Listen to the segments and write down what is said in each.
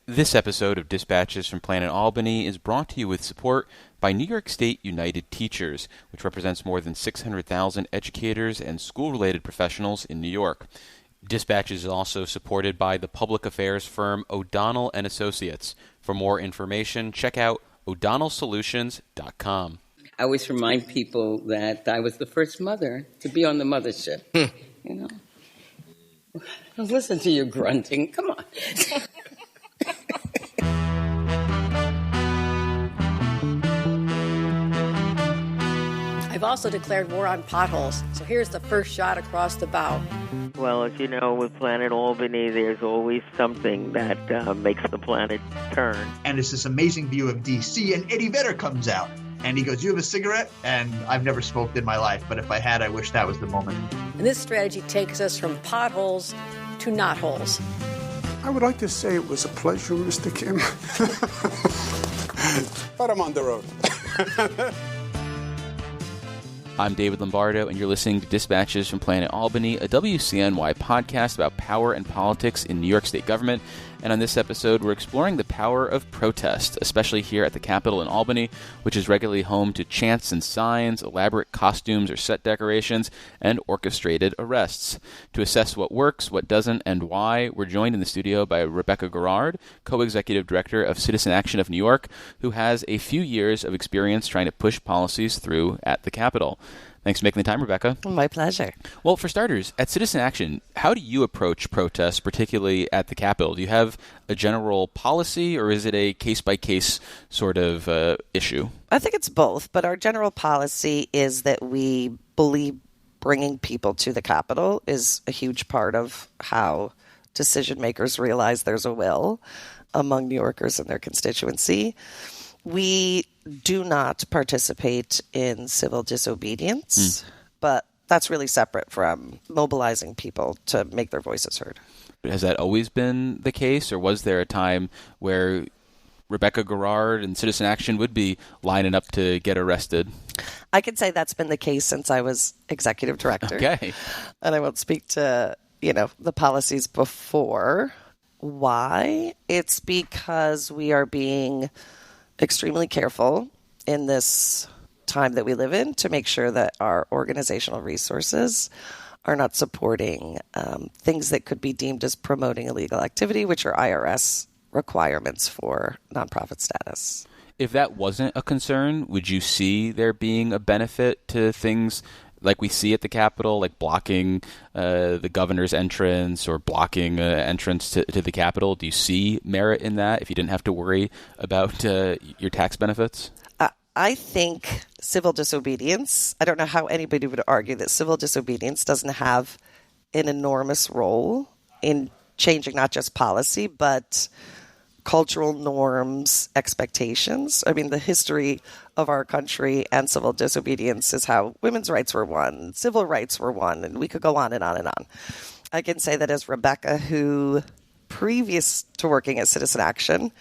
This episode of Dispatches from Planet Albany is brought to you with support by New York State United Teachers, which represents more than 600,000 educators and school-related professionals in New York. Dispatches is also supported by the public affairs firm O'Donnell & Associates. For more information, check out o'donnellsolutions.com. I always remind people that I was the first mother to be on the mothership. You know, listen to you grunting. Come on. I've also declared war on potholes. So here's the first shot across the bow. Well, as you know, with Planet Albany, there's always something that makes the planet turn. And it's this amazing view of D.C., and Eddie Vedder comes out. And he goes, "You have a cigarette?" And I've never smoked in my life, but if I had, I wish that was the moment. And this strategy takes us from potholes to knotholes. I would like to say it was a pleasure, Mr. Kim. But I'm on the road. I'm David Lombardo, and you're listening to Dispatches from Planet Albany, a WCNY podcast about power and politics in New York State government. And on this episode, we're exploring the power of protest, especially here at the Capitol in Albany, which is regularly home to chants and signs, elaborate costumes or set decorations, and orchestrated arrests. To assess what works, what doesn't, and why, we're joined in the studio by Rebecca Garrard, co-executive director of Citizen Action of New York, who has a few years of experience trying to push policies through at the Capitol. Thanks for making the time, Rebecca. My pleasure. Well, for starters, at Citizen Action, how do you approach protests, particularly at the Capitol? Do you have a general policy, or is it a case-by-case sort of issue? I think it's both, but our general policy is that we believe bringing people to the Capitol is a huge part of how decision makers realize there's a will among New Yorkers and their constituency. We do not participate in civil disobedience, but that's really separate from mobilizing people to make their voices heard. Has that always been the case, or was there a time where Rebecca Garrard and Citizen Action would be lining up to get arrested? I can say that's been the case since I was executive director. Okay. And I won't speak to, the policies before. Why? It's because we are being extremely careful in this time that we live in to make sure that our organizational resources are not supporting things that could be deemed as promoting illegal activity, which are IRS requirements for nonprofit status. If that wasn't a concern, would you see there being a benefit to things like we see at the Capitol, like blocking the governor's entrance or blocking entrance to the Capitol? Do you see merit in that if you didn't have to worry about your tax benefits? I think civil disobedience, I don't know how anybody would argue that civil disobedience doesn't have an enormous role in changing not just policy, but cultural norms, expectations. I mean, the history of our country and civil disobedience is how women's rights were won, civil rights were won, and we could go on and on and on. I can say that as Rebecca, who previous to working at Citizen Action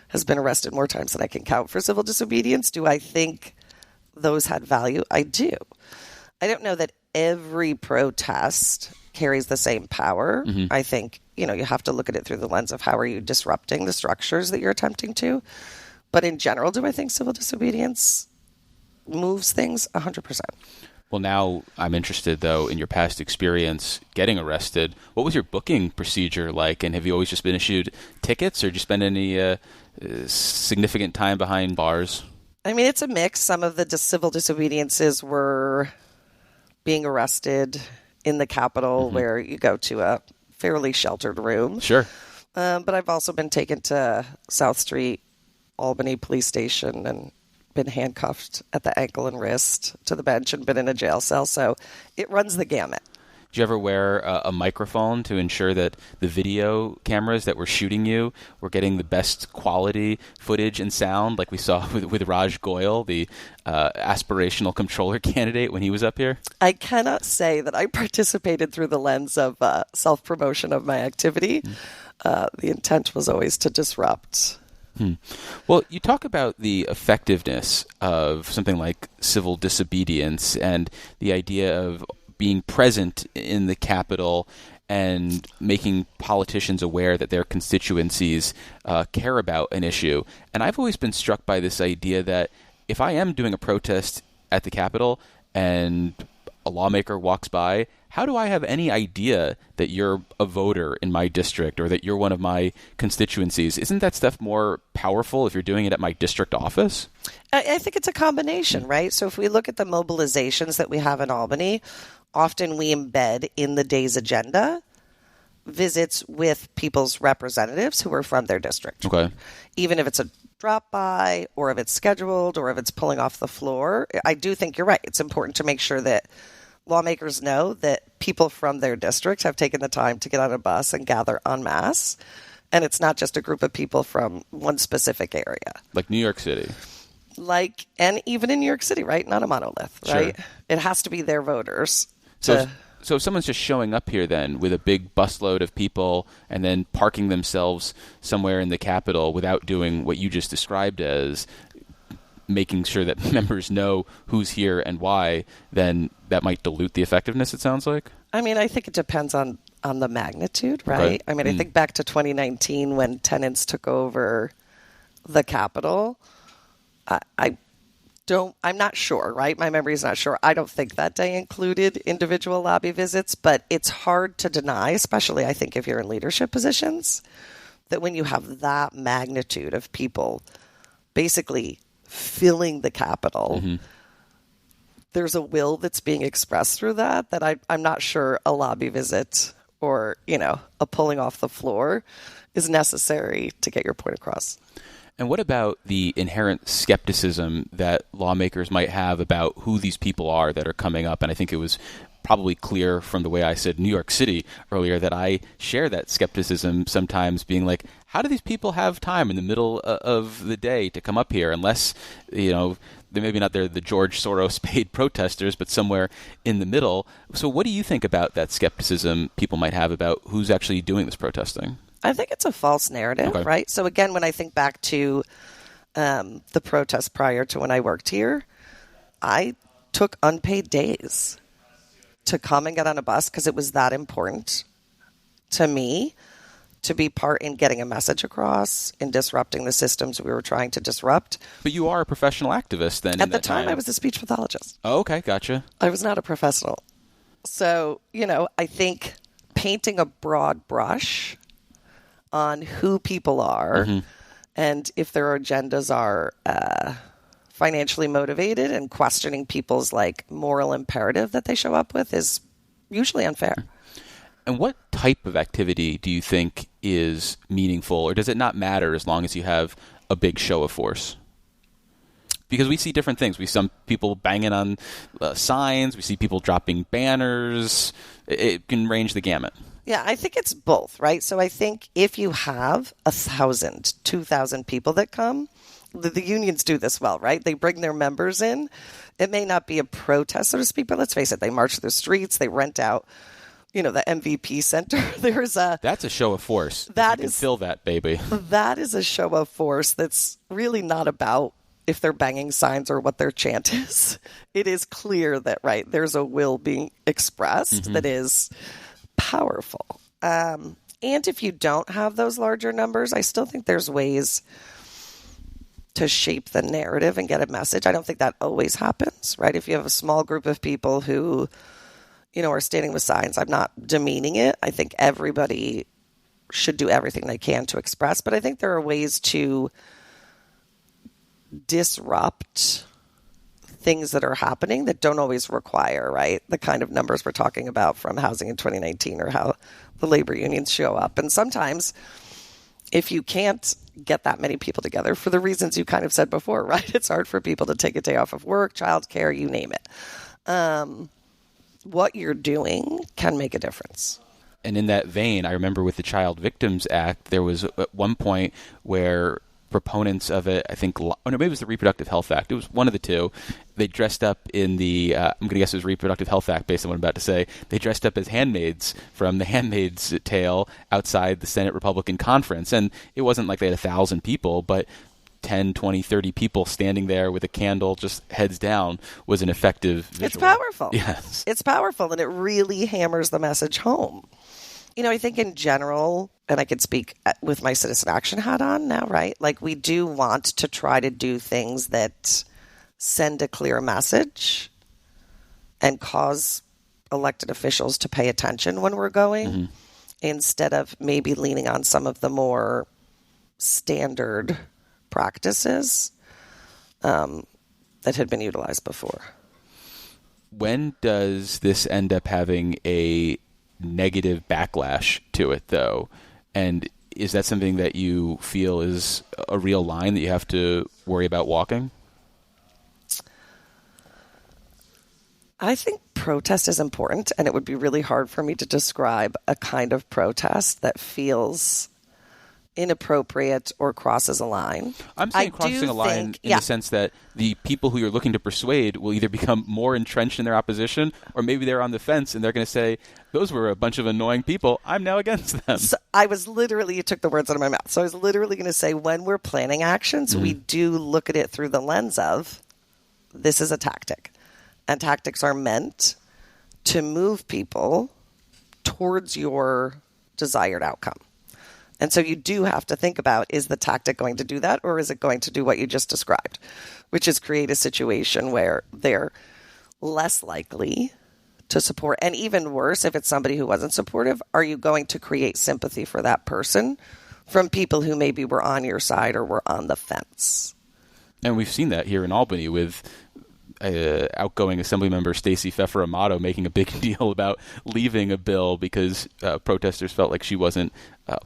has been arrested more times than I can count for civil disobedience. Do I think those had value? I do. I don't know that every protest carries the same power. Mm-hmm. I think, you have to look at it through the lens of how are you disrupting the structures that you're attempting to. But in general, do I think civil disobedience moves things? 100%. Well, now I'm interested, though, in your past experience getting arrested. What was your booking procedure like? And have you always just been issued tickets, or did you spend any significant time behind bars? I mean, it's a mix. Some of the civil disobediences were being arrested in the Capitol, where you go to a fairly sheltered room. Sure. But I've also been taken to South Street, Albany Police Station, and been handcuffed at the ankle and wrist to the bench and been in a jail cell. So it runs the gamut. Did you ever wear a microphone to ensure that the video cameras that were shooting you were getting the best quality footage and sound, like we saw with Raj Goyal, the aspirational comptroller candidate when he was up here? I cannot say that I participated through the lens of self-promotion of my activity. The intent was always to disrupt. Well, you talk about the effectiveness of something like civil disobedience and the idea of being present in the Capitol and making politicians aware that their constituencies care about an issue. And I've always been struck by this idea that if I am doing a protest at the Capitol and a lawmaker walks by, how do I have any idea that you're a voter in my district or that you're one of my constituencies? Isn't that stuff more powerful if you're doing it at my district office? I think it's a combination, right? So if we look at the mobilizations that we have in Albany, often we embed in the day's agenda visits with people's representatives who are from their district. Okay. Even if it's a drop by or if it's scheduled or if it's pulling off the floor, I do think you're right. It's important to make sure that lawmakers know that people from their district have taken the time to get on a bus and gather en masse. And it's not just a group of people from one specific area. Like New York City. And even in New York City, right? Not a monolith, right? Sure. It has to be their voters. So if someone's just showing up here then with a big busload of people and then parking themselves somewhere in the Capitol without doing what you just described as making sure that members know who's here and why, then that might dilute the effectiveness, it sounds like? I mean, I think it depends on the magnitude, right? Okay. I mean, I think back to 2019 when tenants took over the Capitol. I'm not sure, right? My memory is not sure. I don't think that day included individual lobby visits, but it's hard to deny, especially I think if you're in leadership positions, that when you have that magnitude of people basically filling the Capitol, there's a will that's being expressed through that I'm not sure a lobby visit or, a pulling off the floor is necessary to get your point across. And what about the inherent skepticism that lawmakers might have about who these people are that are coming up? And I think it was probably clear from the way I said New York City earlier that I share that skepticism sometimes, being like, how do these people have time in the middle of the day to come up here unless, they maybe not they're the George Soros paid protesters, but somewhere in the middle. So what do you think about that skepticism people might have about who's actually doing this protesting? I think it's a false narrative, okay. Right? So again, when I think back to the protests prior to when I worked here, I took unpaid days to come and get on a bus because it was that important to me to be part in getting a message across, in disrupting the systems we were trying to disrupt. But you are a professional activist then. At the time, I was a speech pathologist. Oh, okay, gotcha. I was not a professional. So, I think painting a broad brush on who people are and if their agendas are financially motivated and questioning people's moral imperative that they show up with is usually unfair. And what type of activity do you think is meaningful, or does it not matter as long as you have a big show of force? Because we see different things. We see some people banging on signs. We see people dropping banners. It can range the gamut. Yeah, I think it's both, right? So I think if you have 1,000, 2,000 people that come, the unions do this well, right? They bring their members in. It may not be a protest, so to speak, but let's face it, they march through the streets, they rent out, the MVP Center. That's a show of force. That you can fill that, baby. That is a show of force that's really not about if they're banging signs or what their chant is. It is clear that, right, there's a will being expressed that is powerful. And if you don't have those larger numbers, I still think there's ways to shape the narrative and get a message. I don't think that always happens, right? If you have a small group of people who, are standing with signs, I'm not demeaning it. I think everybody should do everything they can to express, but I think there are ways to disrupt things that are happening that don't always require, right, the kind of numbers we're talking about from housing in 2019 or how the labor unions show up. And sometimes if you can't get that many people together for the reasons you kind of said before, right, it's hard for people to take a day off of work, childcare, you name it. What you're doing can make a difference. And in that vein, I remember with the Child Victims Act, there was at one point where proponents of it, I think, maybe it was the Reproductive Health Act. It was one of the two. They dressed up in the, I'm going to guess it was Reproductive Health Act based on what I'm about to say. They dressed up as handmaids from The Handmaid's Tale outside the Senate Republican Conference. And it wasn't like they had 1,000 people, but 10, 20, 30 people standing there with a candle just heads down was an effective visual. It's powerful. Yes. It's powerful, and it really hammers the message home. I think in general, and I could speak with my citizen action hat on now, right? Like, we do want to try to do things that send a clear message and cause elected officials to pay attention when we're going, instead of maybe leaning on some of the more standard practices that had been utilized before. When does this end up having a negative backlash to it, though? And is that something that you feel is a real line that you have to worry about walking? I think protest is important, and it would be really hard for me to describe a kind of protest that feels inappropriate or crosses a line. I'm saying crossing a line in the sense that the people who you're looking to persuade will either become more entrenched in their opposition, or maybe they're on the fence and they're going to say, those were a bunch of annoying people, I'm now against them. So you took the words out of my mouth. So I was literally going to say, when we're planning actions, we do look at it through the lens of, this is a tactic. And tactics are meant to move people towards your desired outcome. And so you do have to think about, is the tactic going to do that, or is it going to do what you just described, which is create a situation where they're less likely to support. And even worse, if it's somebody who wasn't supportive, are you going to create sympathy for that person from people who maybe were on your side or were on the fence? And we've seen that here in Albany with outgoing Assemblymember Stacey Pfeffer Amato making a big deal about leaving a bill because protesters felt like she wasn't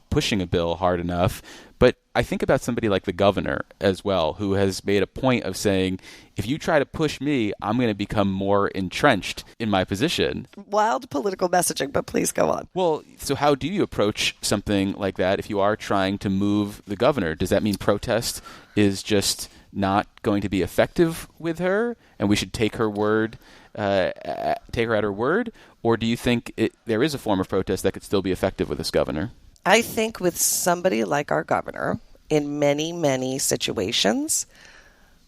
pushing a bill hard enough. But I think about somebody like the governor as well, who has made a point of saying, if you try to push me, I'm going to become more entrenched in my position. Wild political messaging, but please go on. Well, so how do you approach something like that if you are trying to move the governor? Does that mean protest is just not going to be effective with her, and we should take her word, take her at her word? Or do you think there is a form of protest that could still be effective with this governor? I think with somebody like our governor, in many, many situations,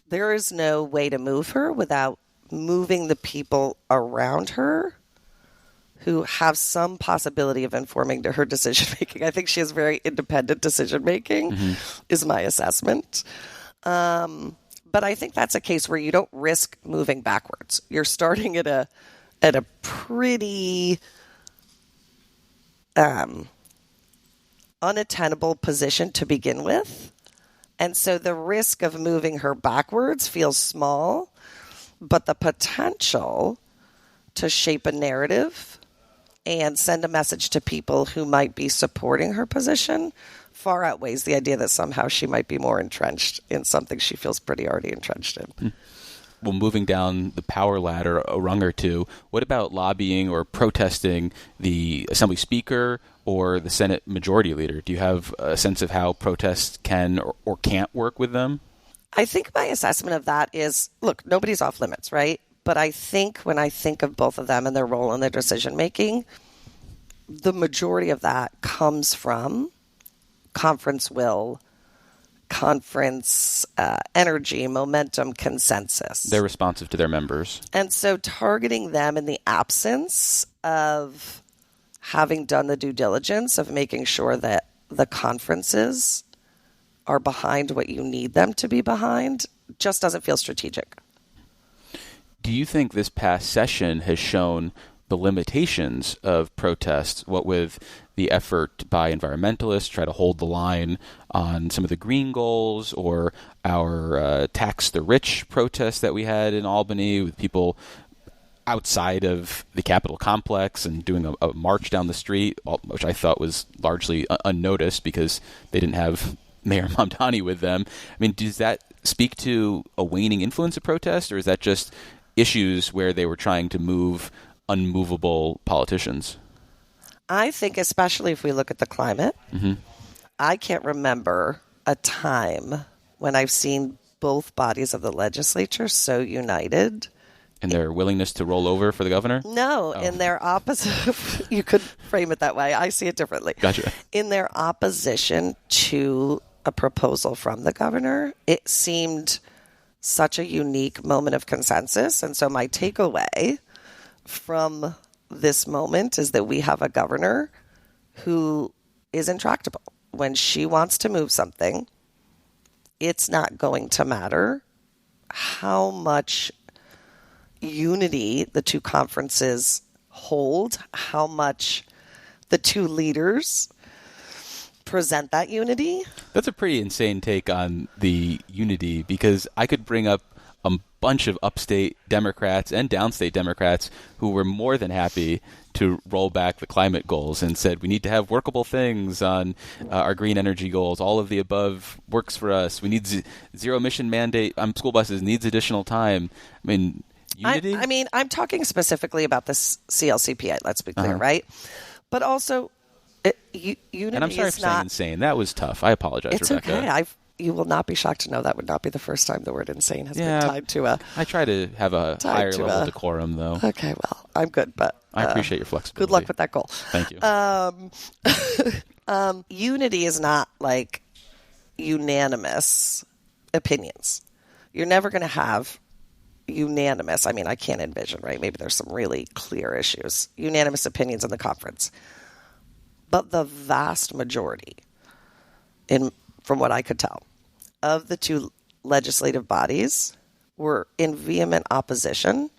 there is no way to move her without moving the people around her who have some possibility of informing to her decision-making. I think she has very independent decision-making, is my assessment. But I think that's a case where you don't risk moving backwards. You're starting at a pretty unattainable position to begin with. And so the risk of moving her backwards feels small, but the potential to shape a narrative and send a message to people who might be supporting her position far outweighs the idea that somehow she might be more entrenched in something she feels pretty already entrenched in. Well, moving down the power ladder a rung or two, what about lobbying or protesting the Assembly Speaker or the Senate Majority Leader? Do you have a sense of how protests can or can't work with them? I think my assessment of that is, look, nobody's off limits, right? But I think when I think of both of them and their role in their decision-making, the majority of that comes from conference will, conference energy, momentum, consensus. They're responsive to their members. And so targeting them in the absence of having done the due diligence of making sure that the conferences are behind what you need them to be behind just doesn't feel strategic. Do you think this past session has shown the limitations of protests, what with the effort by environmentalists to try to hold the line on some of the green goals, or our tax the rich protests that we had in Albany with people outside of the Capitol complex and doing a march down the street, which I thought was largely unnoticed because they didn't have Mayor Mamdani with them. I mean, does that speak to a waning influence of protest, or is that just issues where they were trying to move unmovable politicians? I think, especially if we look at the climate, I can't remember a time when I've seen both bodies of the legislature so united. In their willingness to roll over for the governor? No, in their opposite. You could frame it that way. I see it differently. Gotcha. In their opposition to a proposal from the governor, it seemed such a unique moment of consensus. And so my takeaway from this moment is that we have a governor who is intractable. When she wants to move something, it's not going to matter how much unity the two conferences hold, how much the two leaders present that unity. That's a pretty insane take on the unity, because I could bring up a bunch of upstate Democrats and downstate Democrats who were more than happy to roll back the climate goals and said we need to have workable things on our green energy goals. All of the above works for us. We need zero emission mandate on school buses, needs additional time. I mean, unity? I mean, I'm talking specifically about this CLCPA, let's be clear, right? But also, unity and I'm sorry is for saying not... insane. That was tough. I apologize, It's Rebecca. okay. You will not be shocked to know that would not be the first time the word insane has been tied to a... I try to have a higher level of decorum, though. Okay, well, I'm good, but... I appreciate your flexibility. Good luck with that goal. Thank you. Unity is not like unanimous opinions. You're never going to have unanimous... I mean, I can't envision, right? Maybe there's some really clear issues. Unanimous opinions in the conference. But the vast majority, from what I could tell, of the two legislative bodies were in vehement opposition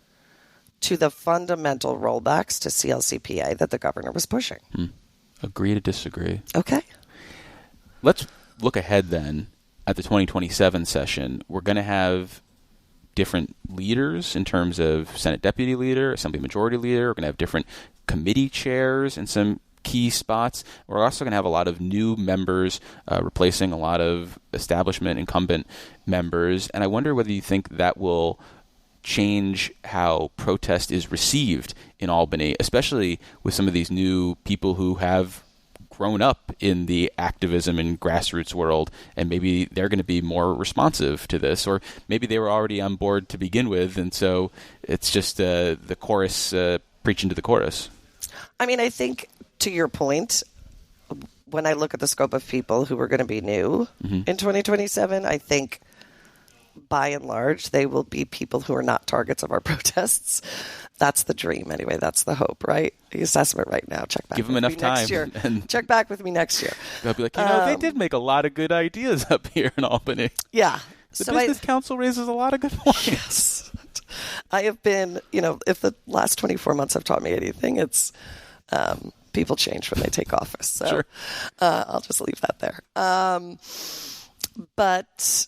to the fundamental rollbacks to CLCPA that the governor was pushing. Agree to disagree. Okay. Let's look ahead then at the 2027 session. We're going to have different leaders in terms of Senate Deputy Leader, Assembly Majority Leader. We're going to have different committee chairs in some key spots. We're also going to have a lot of new members replacing a lot of establishment incumbent members. And I wonder whether you think that will change how protest is received in Albany, especially with some of these new people who have grown up in the activism and grassroots world, and maybe they're going to be more responsive to this, or maybe they were already on board to begin with, and so it's just the chorus preaching to the chorus. I mean, I think, to your point, when I look at the scope of people who are going to be new in 2027, I think by and large they will be people who are not targets of our protests. That's the dream anyway. That's the hope, right? The assessment right now. Check back. Give them enough time. Next year. And check back with me next year. They'll be like, they did make a lot of good ideas up here in Albany. Yeah. The Business Council raises a lot of good points. Yes. I have been, if the last 24 months have taught me anything, it's people change when they take office. So Sure. I'll just leave that there. But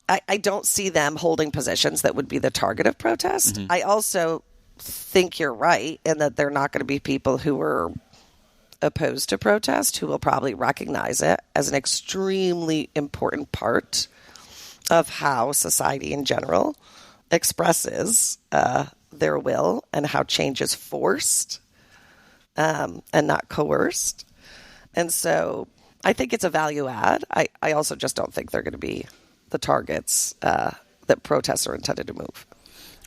I don't see them holding positions that would be the target of protest. I also think you're right in that they're not going to be people who are opposed to protest, who will probably recognize it as an extremely important part of how society in general expresses their will and how change is forced and not coerced. And so I think it's a value add. I also just don't think they're going to be the targets that protests are intended to move.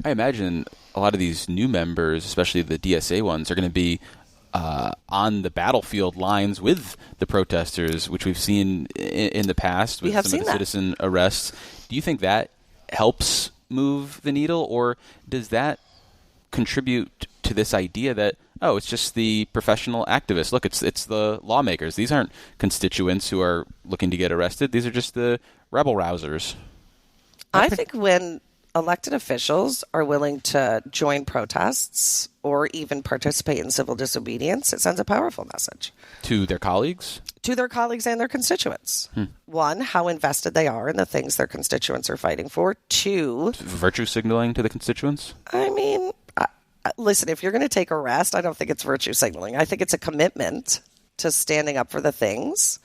I imagine a lot of these new members, especially the DSA ones, are going to be on the battlefield lines with the protesters, which we've seen in the past with some of the citizen arrests. Do you think that helps move the needle, or does that contribute to this idea that, it's just the professional activists? Look, it's the lawmakers. These aren't constituents who are looking to get arrested. These are just the rebel rousers. I think when elected officials are willing to join protests or even participate in civil disobedience, it sends a powerful message. To their colleagues? To their colleagues and their constituents. One, how invested they are in the things their constituents are fighting for. Two, virtue signaling to the constituents? I mean, listen, if you're going to take a rest, I don't think it's virtue signaling. I think it's a commitment to standing up for the things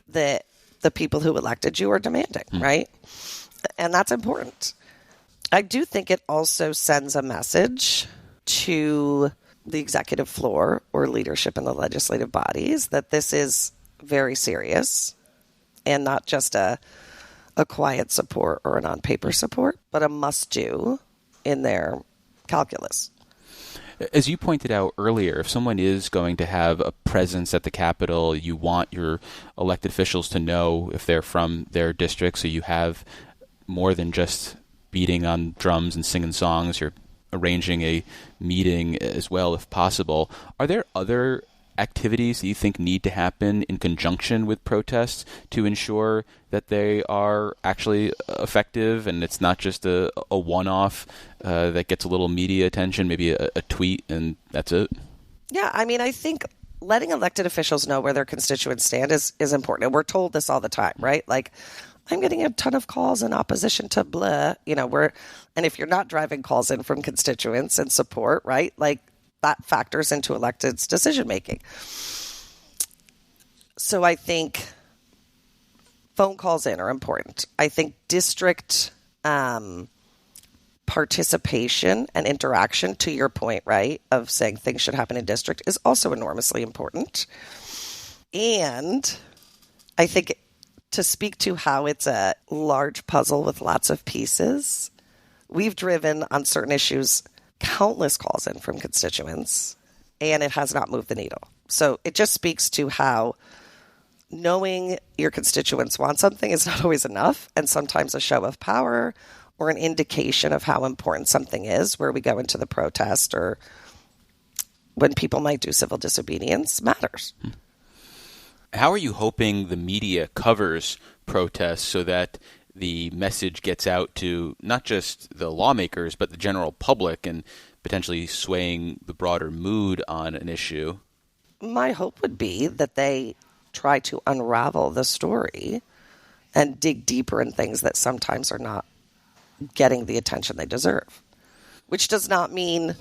that the people who elected you are demanding, right? And that's important. I do think it also sends a message to the executive floor or leadership in the legislative bodies that this is very serious and not just a quiet support or an on-paper support, but a must-do in their calculus. As you pointed out earlier, if someone is going to have a presence at the Capitol, you want your elected officials to know if they're from their district, so you have more than just beating on drums and singing songs. You're arranging a meeting as well, if possible. Are there other activities that you think need to happen in conjunction with protests to ensure that they are actually effective and it's not just a one-off that gets a little media attention, maybe a tweet, and that's it? Yeah, I mean, I think letting elected officials know where their constituents stand is important. And we're told this all the time, right? Like, I'm getting a ton of calls in opposition to blah, and if you're not driving calls in from constituents and support, right, like that factors into electeds' decision making. So I think phone calls in are important. I think district participation and interaction, to your point, right, of saying things should happen in district is also enormously important. And I think to speak to how it's a large puzzle with lots of pieces, we've driven on certain issues countless calls in from constituents, and it has not moved the needle. So it just speaks to how knowing your constituents want something is not always enough, and sometimes a show of power or an indication of how important something is, where we go into the protest or when people might do civil disobedience, matters. How are you hoping the media covers protests so that the message gets out to not just the lawmakers, but the general public, and potentially swaying the broader mood on an issue? My hope would be that they try to unravel the story and dig deeper in things that sometimes are not getting the attention they deserve, which does not mean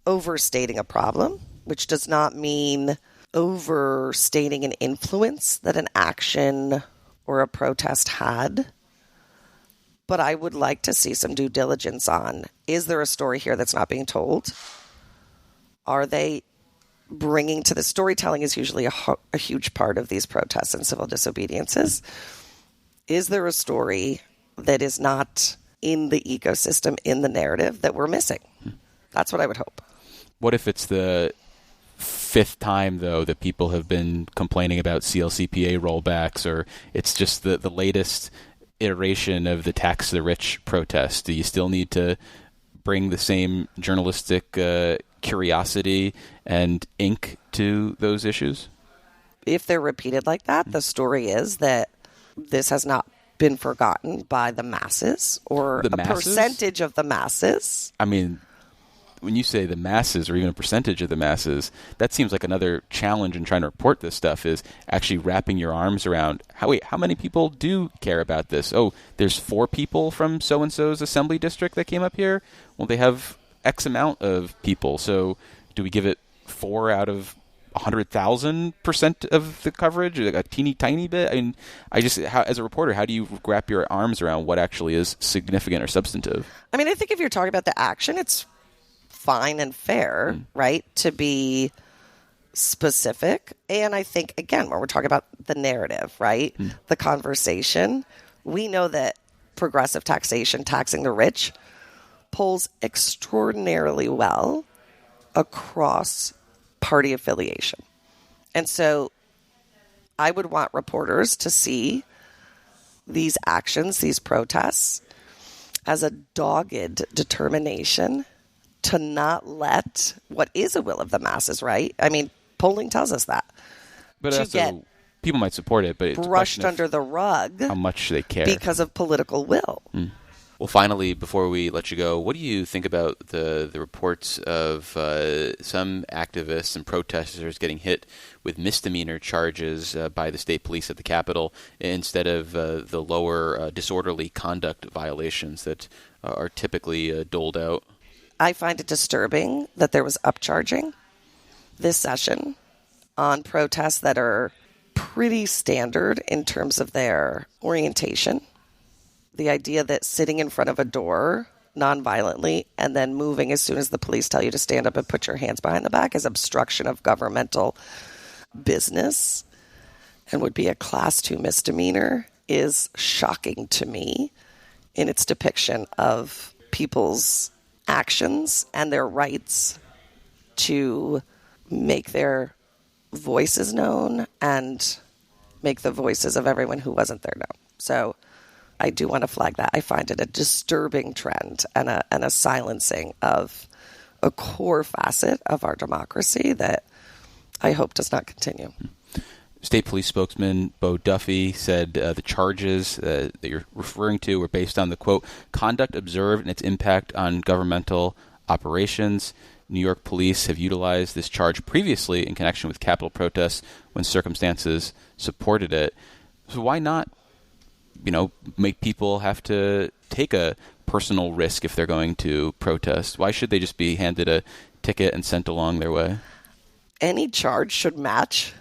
overstating a problem, which does not mean overstating an influence that an action or a protest had. But I would like to see some due diligence on, is there a story here that's not being told? Are they bringing to the storytelling is usually a huge part of these protests and civil disobediences. Is there a story that is not in the ecosystem, in the narrative, that we're missing? That's what I would hope. What if it's the fifth time, though, that people have been complaining about CLCPA rollbacks, or it's just the latest iteration of the tax the rich protest? Do you still need to bring the same journalistic curiosity and ink to those issues? If they're repeated like that, the story is that this has not been forgotten by the masses, or a percentage of the masses. I mean, when you say the masses, or even a percentage of the masses, that seems like another challenge in trying to report this stuff, is actually wrapping your arms around, how many people do care about this? Oh, there's 4 people from so-and-so's assembly district that came up here? Well, they have X amount of people, so do we give it 4 out of 100,000% of the coverage, like a teeny tiny bit? I mean, as a reporter, how do you wrap your arms around what actually is significant or substantive? I mean, I think if you're talking about the action, it's fine and fair, right, to be specific. And I think, again, when we're talking about the narrative, right, the conversation, we know that progressive taxation, taxing the rich, polls extraordinarily well across party affiliation. And so I would want reporters to see these actions, these protests, as a dogged determination to not let what is a will of the masses, right? I mean, polling tells us that. But also, people might support it, but it's brushed under the rug. How much they care. Because of political will. Well, finally, before we let you go, what do you think about the reports of some activists and protesters getting hit with misdemeanor charges by the state police at the Capitol instead of the lower disorderly conduct violations that are typically doled out? I find it disturbing that there was upcharging this session on protests that are pretty standard in terms of their orientation. The idea that sitting in front of a door nonviolently and then moving as soon as the police tell you to stand up and put your hands behind the back is obstruction of governmental business and would be a Class 2 misdemeanor is shocking to me in its depiction of people's actions and their rights to make their voices known and make the voices of everyone who wasn't there known. So I do want to flag that. I find it a disturbing trend and a silencing of a core facet of our democracy that I hope does not continue. State Police spokesman Bo Duffy said the charges that you're referring to were based on the, quote, conduct observed and its impact on governmental operations. New York police have utilized this charge previously in connection with Capitol protests when circumstances supported it. So why not, make people have to take a personal risk if they're going to protest? Why should they just be handed a ticket and sent along their way? Any charge should match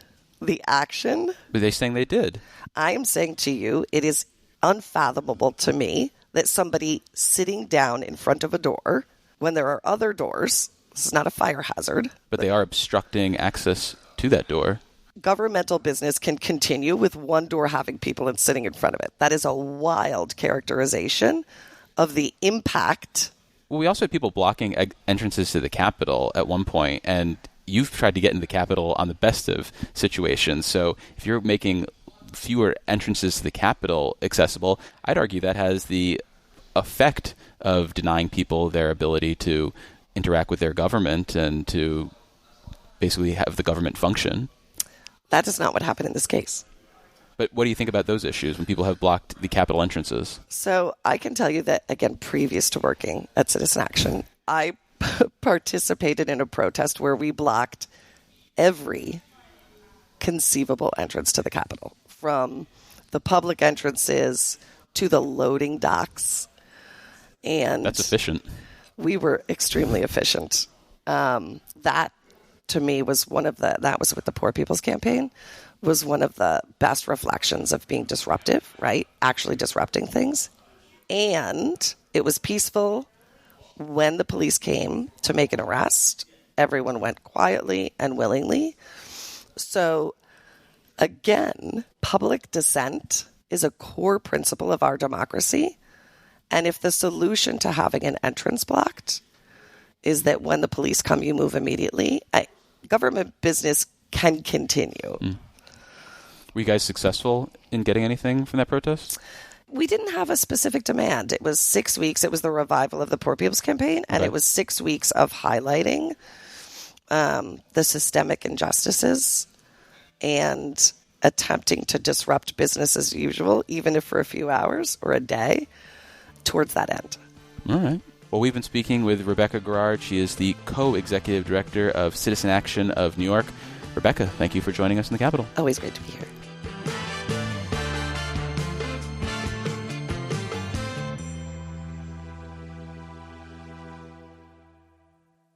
the action. But they're saying they did. I am saying to you, it is unfathomable to me that somebody sitting down in front of a door when there are other doors, this is not a fire hazard. But they are obstructing access to that door. Governmental business can continue with one door having people and sitting in front of it. That is a wild characterization of the impact. Well, we also had people blocking entrances to the Capitol at one point, and you've tried to get into the Capitol on the best of situations. So if you're making fewer entrances to the Capitol accessible, I'd argue that has the effect of denying people their ability to interact with their government and to basically have the government function. That is not what happened in this case. But what do you think about those issues when people have blocked the Capitol entrances? So I can tell you that, again, previous to working at Citizen Action, I participated in a protest where we blocked every conceivable entrance to the Capitol, from the public entrances to the loading docks. And that's efficient. We were extremely efficient. That, to me, was that was with the Poor People's Campaign, was one of the best reflections of being disruptive, right? Actually disrupting things. And it was peaceful. When the police came to make an arrest, everyone went quietly and willingly. So, again, public dissent is a core principle of our democracy. And if the solution to having an entrance blocked is that when the police come, you move immediately, government business can continue. Were you guys successful in getting anything from that protest? We didn't have a specific demand. It was 6 weeks. It was the revival of the Poor People's Campaign, and It was 6 weeks of highlighting the systemic injustices and attempting to disrupt business as usual, even if for a few hours or a day, towards that end. All right. Well, we've been speaking with Rebecca Garrard. She is the co-executive director of Citizen Action of New York. Rebecca, thank you for joining us in the Capitol. Always great to be here.